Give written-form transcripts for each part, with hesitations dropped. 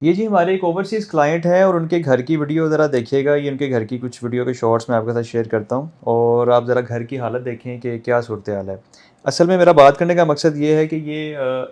ये जी हमारे एक ओवरसीज़ क्लाइंट हैं और उनके घर की वीडियो ज़रा देखिएगा, ये उनके घर की कुछ वीडियो के शॉर्ट्स मैं आपके साथ शेयर करता हूँ और आप ज़रा घर की हालत देखें कि क्या सूरत-ए-हाल है। असल में मेरा बात करने का मकसद ये है कि ये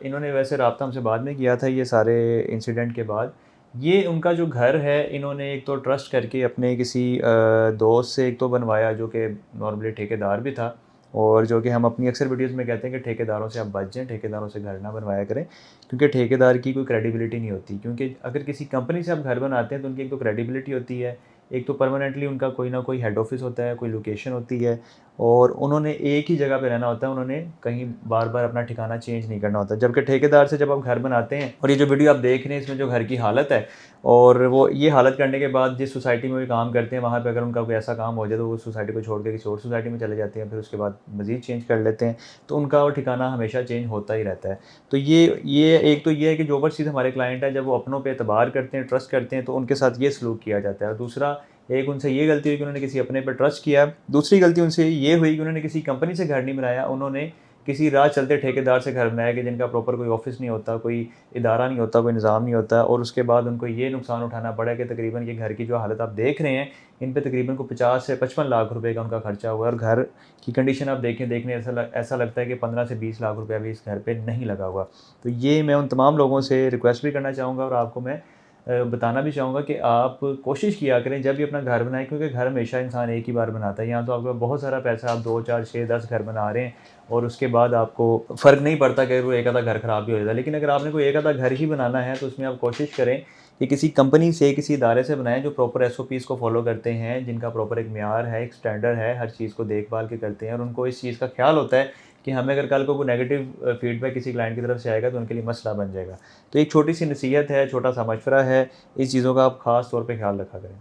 इन्होंने वैसे राब्ता हमसे बाद में किया था ये सारे इंसिडेंट के बाद। ये उनका जो घर है इन्होंने एक तो ट्रस्ट करके अपने किसी दोस्त से एक तो बनवाया जो कि नॉर्मली ठेकेदार भी था और जो कि हम अपनी अक्सर वीडियोज़ में कहते हैं कि ठेकेदारों से आप बच जाएँ, ठेकेदारों से घर ना बनवाया करें। क्योंकि ठेकेदार की कोई क्रेडिबिलिटी नहीं होती क्योंकि अगर किसी कंपनी से आप घर बनाते हैं तो उनकी एक तो क्रेडिबिलिटी होती है, एक तो परमानेंटली उनका कोई ना कोई हेड ऑफ़िस होता है, कोई लोकेशन होती है और उन्होंने एक ही जगह पे रहना होता है, उन्होंने कहीं बार-बार अपना ठिकाना चेंज नहीं करना होता। जबकि ठेकेदार से जब आप घर बनाते हैं और ये जो वीडियो आप देख रहे हैं इसमें जो घर की हालत है और वो ये हालत करने के बाद जिस सोसाइटी में वो काम करते हैं वहाँ पे अगर उनका कोई ऐसा काम हो जाए तो वो उस सोसाइटी को छोड़ के किसी और सोसाइटी में चले जाते हैं, फिर उसके बाद मज़ीद चेंज कर लेते हैं, तो उनका वो ठिकाना हमेशा चेंज होता ही रहता है। तो ये एक तो ये है कि जो ओवरसीज़ हमारे क्लाइंट हैं, जब वो अपनों पे एतबार करते हैं, ट्रस्ट करते हैं, तो उनके साथ ये सलूक किया जाता है। और दूसरा, एक उनसे ये गलती हुई कि उन्होंने किसी अपने पे ट्रस्ट किया। दूसरी गलती उनसे ये हुई कि उन्होंने किसी कंपनी से घर नहीं बनाया, उन्होंने किसी राह चलते ठेकेदार से घर बनाया कि जिनका प्रॉपर कोई ऑफ़िस नहीं होता, कोई इदारा नहीं होता, कोई निज़ाम नहीं होता और उसके बाद उनको ये नुकसान उठाना पड़ा कि तकरीबन ये घर की जो हालत आप देख रहे हैं, इन पे तकरीबन को 50 से 55 लाख रुपए का उनका खर्चा हुआ है और घर की कंडीशन आप देखें, देखने ऐसा लगता है कि 15 से 20 लाख रुपया भी इस घर पे नहीं लगा हुआ। तो ये मैं उन तमाम लोगों से रिक्वेस्ट भी करना चाहूँगा और आपको मैं बताना भी चाहूँगा कि आप कोशिश किया करें जब भी अपना घर बनाएँ क्योंकि घर हमेशा इंसान एक ही बार बनाता है। यहाँ तो आपके पास बहुत सारा पैसा, आप 2, 4, 6, 10 घर बना रहे हैं और उसके बाद आपको फ़र्क नहीं पड़ता कि वो एक आधा घर ख़राब भी हो जाता है। लेकिन अगर आपने कोई एक आधा घर ही बनाना है तो उसमें आप कोशिश करें कि किसी कंपनी से, किसी इदारे से बनाएँ जो प्रॉपर एसओपीज़ को फ़ॉलो करते हैं, जिनका प्रॉपर एक मियार है, एक स्टैंडर्ड है, हर चीज़ को देखभाल के करते हैं और उनको इस चीज़ का ख़्याल होता है कि हमें अगर कल को कोई नेगेटिव फीडबैक किसी क्लाइंट की तरफ से आएगा तो उनके लिए मसला बन जाएगा। तो एक छोटी-सी नसीहत है, छोटा-सा मशवरा है, इस चीज़ों का आप ख़ास तौर पे ख़्याल रखा करें।